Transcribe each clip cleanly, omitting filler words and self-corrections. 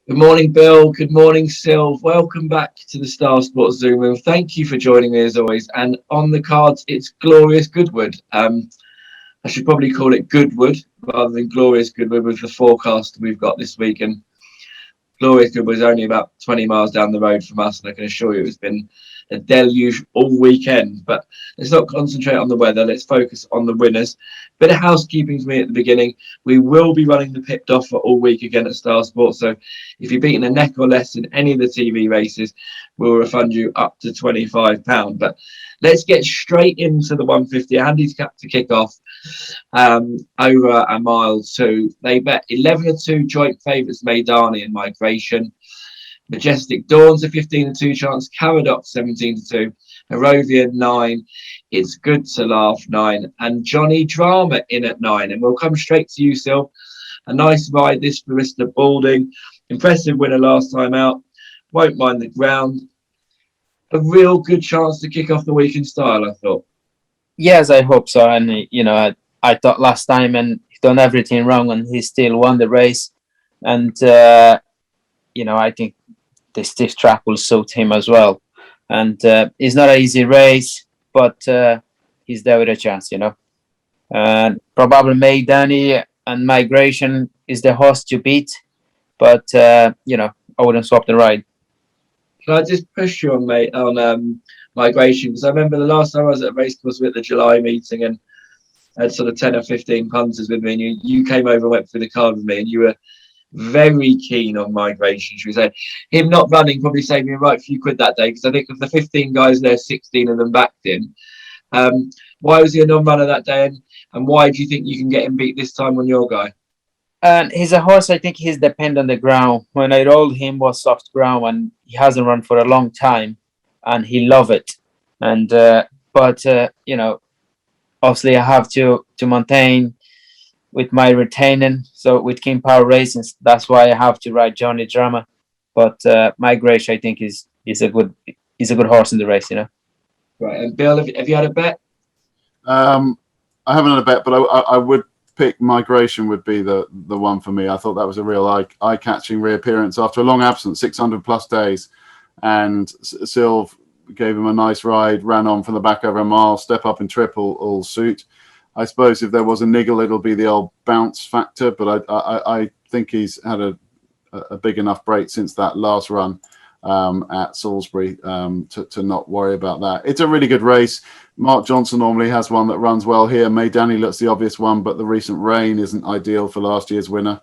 Good morning, Bill. Good morning, Sil. Welcome back to the Star Sports Zoom room. Thank you for joining me as always. And on the cards, it's Glorious Goodwood. I should probably call it Goodwood rather than Glorious Goodwood with the forecast we've got this week. And Glorious Goodwood is only about 20 miles down the road from us, and I can assure you it's been a deluge all weekend. But let's not concentrate on the weather. Let's focus on the winners. Bit of housekeeping for me at the beginning. We will be running the pipped offer all week again at Star Sports. So if you're beating a neck or less in any of the TV races, we'll refund you up to £25. But let's get straight into the 150. A handicap to kick off over a mile two. They bet 11-2 joint favourites Maidani in Migration. Majestic Dawn's a 15-2 chance. Caradoc 17-2. Harrovian 9. It's Good to Laugh 9. And Johnny Drama in at 9. And we'll come straight to you, Sil. A nice ride this for Mr. Balding. Impressive winner last time out. Won't mind the ground. A real good chance to kick off the week in style, I thought. Yes, I hope so. And I thought last time, and he's done everything wrong, and he still won the race. And I think the stiff track will suit him as well. And it's not an easy race, but he's there with a chance, And probably Maidani and Migration is the horse to beat, but I wouldn't swap the ride. Can I just push you on Migration? Because I remember the last time I was at a racecourse with the July meeting and I had sort of 10 or 15 punters with me, and you came over and went through the card with me, and you were very keen on Migration. Should we say him not running probably saved me a right few quid that day, because I think of the 15 guys there, 16 of them backed him. Why was he a non-runner that day, and why do you think you can get him beat this time on your guy? And he's a horse, I think he's dependent on the ground. When I rolled him was soft ground, and he hasn't run for a long time, and he loved it. And obviously I have to maintain with my retaining. So with King Power Racing, that's why I have to ride Johnny Drama. But Migration, I think, is a good horse in the race, Right. And Bill, have you had a bet? I haven't had a bet, but I would pick Migration would be the one for me. I thought that was a real eye-catching reappearance after a long absence, 600 plus days, and Silv gave him a nice ride, ran on from the back over a mile, step up in triple, all suit. I suppose if there was a niggle, it'll be the old bounce factor, but I think he's had a big enough break since that last run at Salisbury to not worry about that. It's a really good race. Mark Johnson normally has one that runs well here. Maidani looks the obvious one, but the recent rain isn't ideal for last year's winner.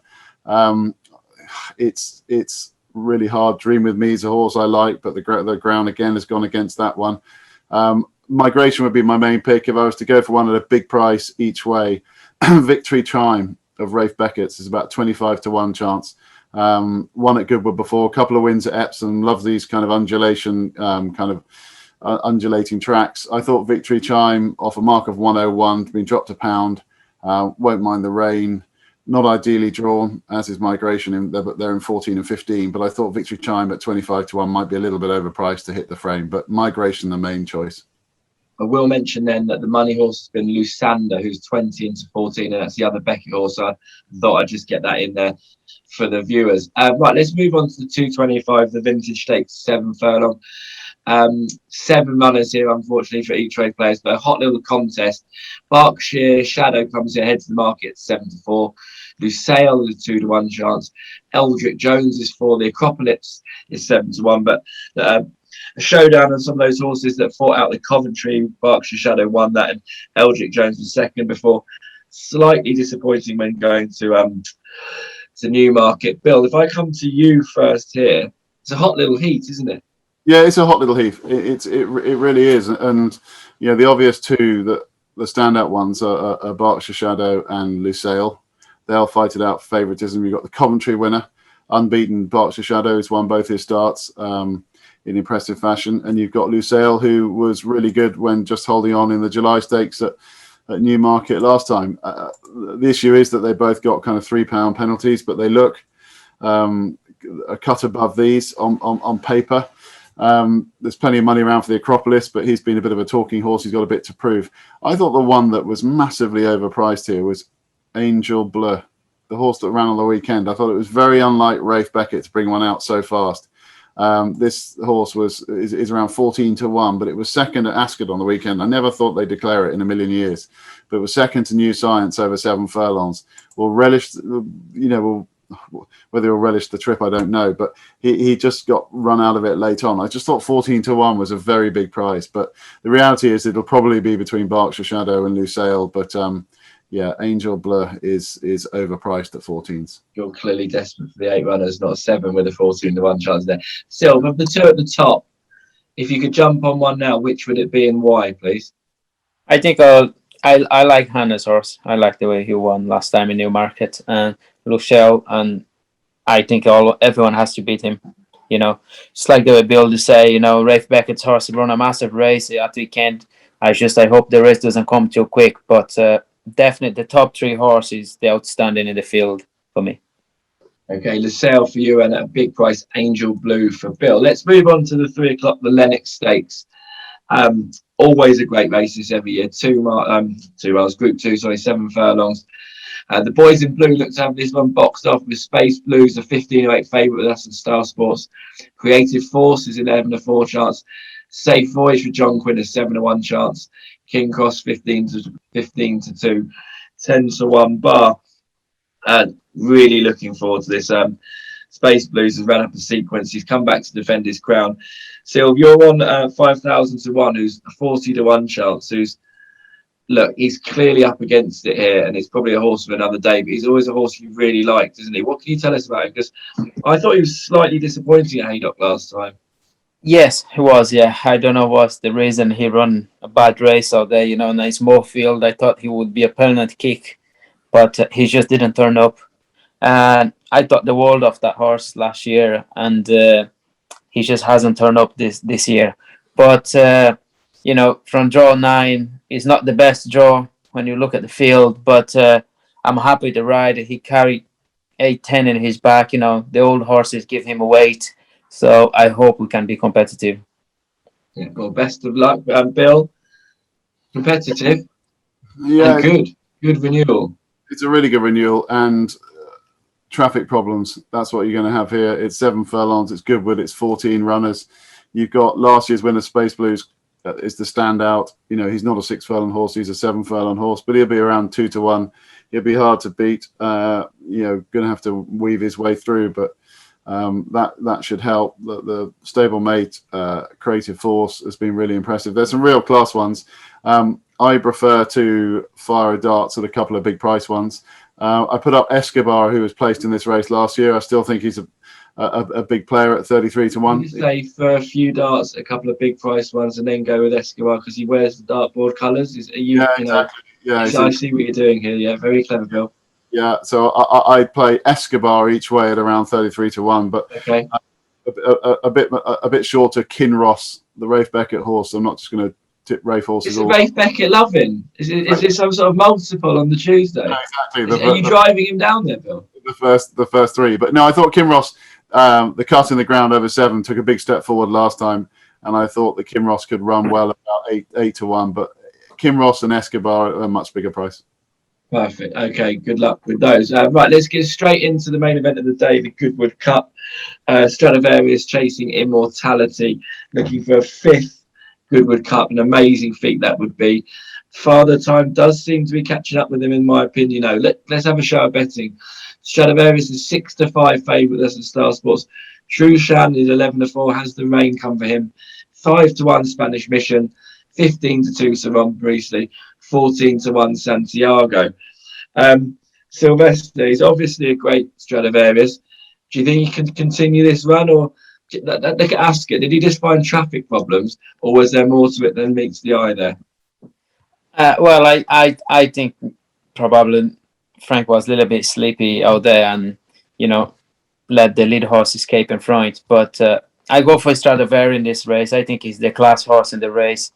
It's really hard. Dream With Me is a horse I like, but the ground again has gone against that one. Migration would be my main pick if I was to go for one at a big price each way. Victory Chime of Rafe Beckett's is about 25-1 chance. Won at Goodwood before, a couple of wins at Epsom. Love these kind of undulating tracks. I thought Victory Chime off a mark of 101, been dropped a pound. Won't mind the rain. Not ideally drawn, as is Migration. They're in 14 and 15, but I thought Victory Chime at 25-1 might be a little bit overpriced to hit the frame. But Migration, the main choice. I will mention then that the money horse has been Lusander, who's 20 into 14, and that's the other Becky horse. So I thought I'd just get that in there for the viewers. Right, let's move on to the 225, the Vintage Stakes, 7 furlong. 7 runners here, unfortunately, for each trade players, but a hot little contest. Berkshire Shadow comes ahead to the market 7-4. Lusail is a 2-1 chance. Eldrick Jones is 4. The Acropolis is 7-1, but a showdown on some of those horses that fought out the Coventry. Berkshire Shadow won that, and Eldrick Jones was second before. Slightly disappointing when going to Newmarket. Bill, if I come to you first here, it's a hot little heat, isn't it? Yeah, it's a hot little heat. It really is, and the obvious two that the standout ones are Berkshire Shadow and Lusail. They'll fight it out for favouritism. You've got the Coventry winner, unbeaten Berkshire Shadow, who's won both his starts in impressive fashion, and you've got Lusail, who was really good when just holding on in the July Stakes at Newmarket last time. The issue is that they both got kind of £3 penalties, but they look a cut above these on paper. There's plenty of money around for the Acropolis, but he's been a bit of a talking horse. He's got a bit to prove. I thought the one that was massively overpriced here was Angel Bleu. the horse that ran on the weekend. I thought it was very unlike Rafe Beckett to bring one out so fast. This horse is around 14-1, but it was second at Ascot on the weekend. I never thought they'd declare it in a million years, but it was second to New Science over 7 furlongs. We'll relish, whether he'll relish the trip, I don't know, but he just got run out of it late on. I just thought 14-1 was a very big price, but the reality is it'll probably be between Berkshire Shadow and Lusail, but yeah, Angel Bleu is overpriced at 14s. You're clearly desperate for the 8 runners, not a 7 with a 14-1 chance there. Silv, of the 2 at the top, if you could jump on one now, which would it be and why, please? I think I like Hannah's horse. I like the way he won last time in Newmarket and Lusail, and I think everyone has to beat him. You know, it's like the way Bill to say, you know, Rafe Beckett's horse run a massive race at the weekend. I hope the race doesn't come too quick, but definitely the top 3 horses, the outstanding in the field for me. Okay, Lusail for you and at a big price, Angel Bleu for Bill. Let's move on to the 3 o'clock, the Lennox Stakes. Always a great race this every year. 2 miles, Group 2, 7 furlongs. The boys in blue look to have this one boxed off with Space Blues, a 15-8 favourite with us at Star Sports. Creative Force is 11-4 chance. Safe Voyage for John Quinn, a 7-1 chance. King Cross 15-2, 10-1 bar. Really looking forward to this. Space Blues has ran up a sequence. He's come back to defend his crown. Silv, you're on 5,000-1, who's a 40-1 chance. He's clearly up against it here, and it's probably a horse of another day, but he's always a horse you really liked, isn't he? What can you tell us about him? Because I thought he was slightly disappointing at Haydock last time. Yes, he was. Yeah, I don't know what's the reason he run a bad race out there. You know, nice Moorfield. I thought he would be a permanent kick, but he just didn't turn up. And I thought the world of that horse last year, and he just hasn't turned up this year. But you know, from draw 9, it's not the best draw when you look at the field. But I'm happy to ride it. He carried 8-10 in his back. You know, the old horses give him a weight. So I hope we can be competitive. Yeah, well, best of luck, Bill. Competitive. Yeah, and good renewal. It's a really good renewal, and traffic problems. That's what you're going to have here. It's 7 furlongs. It's Goodwood. It's 14 runners. You've got last year's winner, Space Blues, is the standout. You know, he's not a 6 furlong horse. He's a 7 furlong horse, but he'll be around 2-1. He'll be hard to beat. You know, going to have to weave his way through, but that should help. The stablemate Creative Force has been really impressive. There's some real class ones. I prefer to fire a dart at a couple of big price ones. I put up Escobar, who was placed in this race last year. I still think he's a big player at 33-1. You say for a few darts, a couple of big price ones, and then go with Escobar because he wears the dartboard colours. Exactly. Yeah, I see what you're doing here. Yeah, very clever, Bill. Yeah, so I'd play Escobar each way at around 33-1, but okay. a bit shorter Kinross, the Rafe Beckett horse. I'm not just going to tip Rafe horses. Is it Rafe Beckett loving? Is it some sort of multiple on the Tuesday? No, exactly. Are you driving him down there, Bill? The first 3, but no, I thought Kinross, the cut in the ground over 7 took a big step forward last time, and I thought that Kinross could run well about 8-1, but Kinross and Escobar at a much bigger price. Perfect. Okay, good luck with those. Right, let's get straight into the main event of the day, the Goodwood Cup. Stradivarius chasing Immortality, looking for a 5th Goodwood Cup. An amazing feat that would be. Father Time does seem to be catching up with him, in my opinion. Let's have a show of betting. Stradivarius is 6-5 favourite. That's at Star Sports. Trushan is 11-4. Has the rain come for him? 5-1 Spanish Mission. 15-2 Saron Priestley. 14-1 Santiago. Silvestre is obviously a great Stradivarius. Do you think he can continue this run, or look at Ascot? Did he just find traffic problems, or was there more to it than meets the eye there? Well, I think probably Frank was a little bit sleepy out there, and you know, let the lead horse escape in front. But I go for Stradivarius in this race. I think he's the class horse in the race.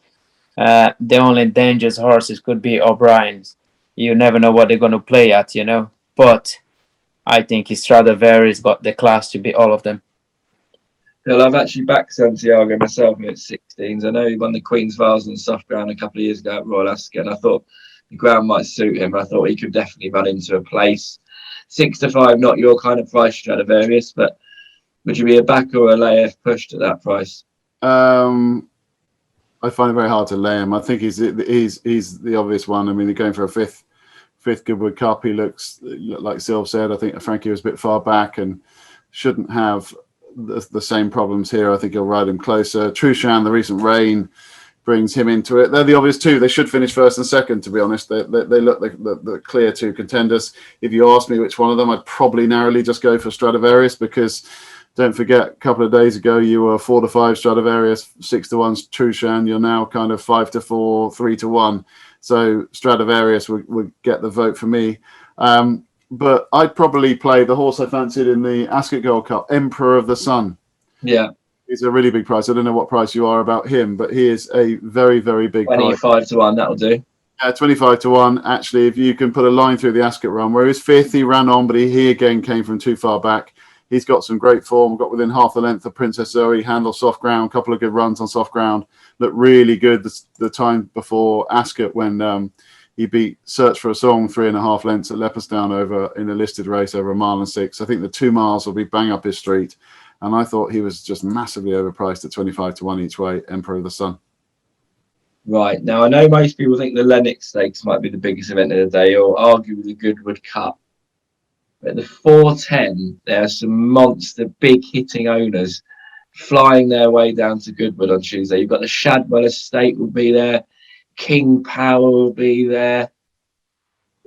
The only dangerous horses could be O'Brien's. You never know what they're going to play at, you know. But I think Stradivarius got the class to beat all of them. Well, I've actually backed Santiago myself at 16s. I know he won the Queen's Vase on soft ground a couple of years ago at Royal Ascot, and I thought the ground might suit him. I thought he could definitely run into a place. 6-5, not your kind of price, Stradivarius, but would you be a back or a lay if pushed at that price? I find it very hard to lay him. I think he's the obvious one. I mean, they're going for a fifth Goodwood Cup. He looks, like Silv said, I think Frankie was a bit far back and shouldn't have the same problems here. I think he'll ride him closer. Trushan, the recent rain brings him into it. They're the obvious two. They should finish first and second, to be honest. They look like the clear two contenders. If you ask me which one of them, I'd probably narrowly just go for Stradivarius, because don't forget, a couple of days ago you were 4-5 Stradivarius, 6-1 Trushan. You're now kind of 5-4, 3-1. So Stradivarius would get the vote for me. But I'd probably play the horse I fancied in the Ascot Gold Cup, Emperor of the Sun. Yeah. He's a really big price. I don't know what price you are about him, but he is a very, very big 25-1, that'll do. 25-1. Actually, if you can put a line through the Ascot run, where he was fifth, he ran on, but he again came from too far back. He's got some great form, got within half the length of Princess Zoe, handled soft ground, couple of good runs on soft ground, looked really good the time before Ascot when he beat Search for a Song 3.5 lengths at Leopardstown in a listed race over 1.6 miles. I think the 2 miles will be bang up his street. And I thought he was just massively overpriced at 25-1 each way, Emperor of the Sun. Right. Now, I know most people think the Lennox Stakes might be the biggest event of the day, or argue the Goodwood Cup. But the 410, there are some monster big hitting owners flying their way down to Goodwood on Tuesday. You've got the Shadwell Estate will be there. King Power will be there.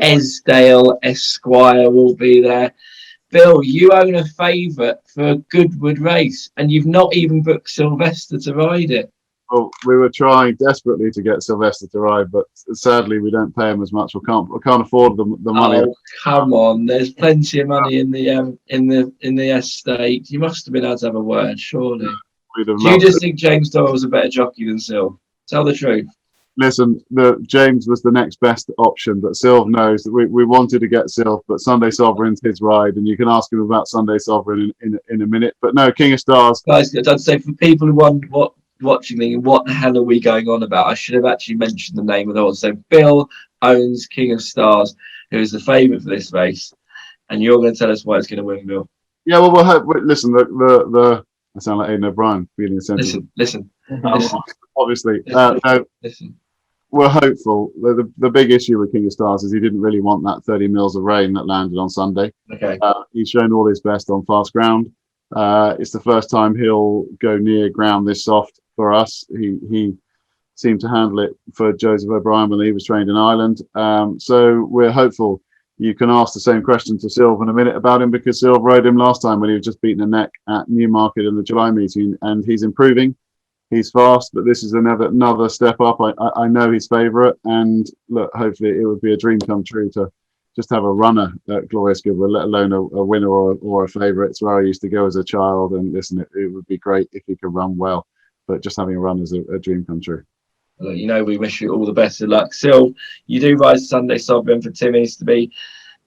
Esdaile Esquire will be there. Bill, you own a favourite for a Goodwood race, and you've not even booked Silvestre to ride it. Well, we were trying desperately to get Silvestre to ride, but sadly we don't pay him as much. We can't afford the money. Oh, come on! There's plenty of money in the estate. You must have been able to have a word, surely. Do you just think James Doyle was a better jockey than Sil? Tell the truth. Listen, James was the next best option, but Silv knows that we wanted to get Silv, but Sunday Sovereign's his ride, and you can ask him about Sunday Sovereign in a minute. But no, King of Stars. Guys, I'd say for people who watching me, what the hell are we going on about? I should have actually mentioned the name of the horse. So Bill owns King of Stars, who is the favourite for this race, and you're going to tell us why it's going to win, Bill. Yeah, well, we'll hope. Listen, I sound like Aidan O'Brien feeling a sentiment. Listen. Obviously, Listen. We're hopeful. The big issue with King of Stars is he didn't really want that 30 mils of rain that landed on Sunday. Okay. He's shown all his best on fast ground. It's the first time he'll go near ground this soft for us. He seemed to handle it for Joseph O'Brien when he was trained in Ireland. So we're hopeful. You can ask the same question to Silv in a minute about him, because Silv rode him last time when he was just beaten a neck at Newmarket in the July meeting, and he's improving. He's fast, but this is another step up. I know his favourite, and look, hopefully it would be a dream come true to just have a runner at Glorious Goodwood, let alone a winner or a favourite. It's where I used to go as a child, and listen, it would be great if he could run well, but just having a run is a dream come true. Well, you know, we wish you all the best of luck. Sil, you do ride Sunday Sovereign for Tim Easterby.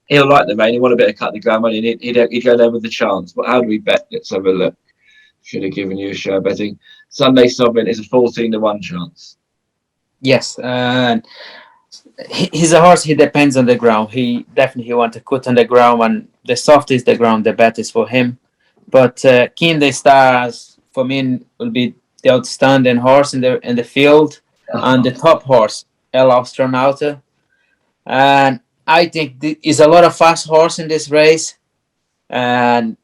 He'll like the main. He want a bit of cut the ground money, and he'd go there with the chance. But how do we bet? Let's have a look. Should have given you a show betting. Sunday Sovereign is a 14-1 chance. Yes, and he's a horse. He depends on the ground. He definitely want to cut on the ground, and the softer is the ground, the better is for him. But King the Stars for me will be the outstanding horse in the field, and the top horse, El Astronauta. And I think there's a lot of fast horse in this race, and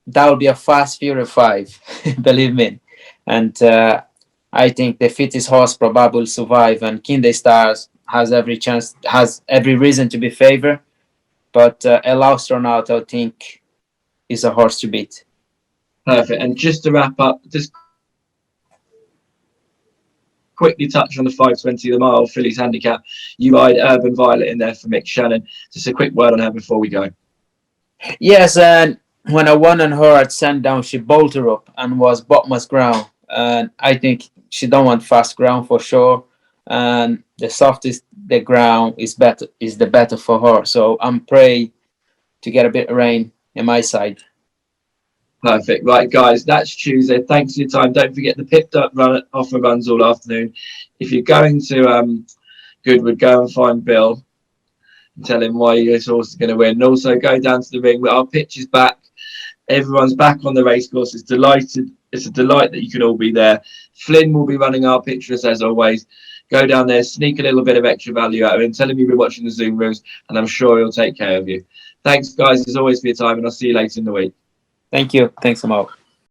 that will be a fast Fury 5, believe me. And I think the fittest horse probably will survive, and King the Stars has every chance, has every reason to be favored. But El Astronaut, I think, is a horse to beat. Perfect. And just to wrap up, just quickly touch on the 520 the mile fillies handicap. You ride Urban Violet in there for Mick Shannon. Just a quick word on her before we go. Yes, and when I won on her at Sandown, she bolted up and was bottomless ground. And I think she don't want fast ground for sure. And the softest the ground is the better for her. So I'm praying to get a bit of rain in my side. Perfect. Right, guys, that's Tuesday. Thanks for your time. Don't forget the picked up run offer runs all afternoon. If you're going to Goodwood, go and find Bill. and tell him why your horse is going to win. And also go down to the ring. Our pitch is back. Everyone's back on the racecourse. It's delighted. It's a delight that you can all be there. Flynn will be running our pictures as always. Go down there, sneak a little bit of extra value out of him. Tell him you've been watching the Zoom rooms, and I'm sure he'll take care of you. Thanks, guys, as always, for your time, and I'll see you later in the week. Thank you. Thanks, Amal.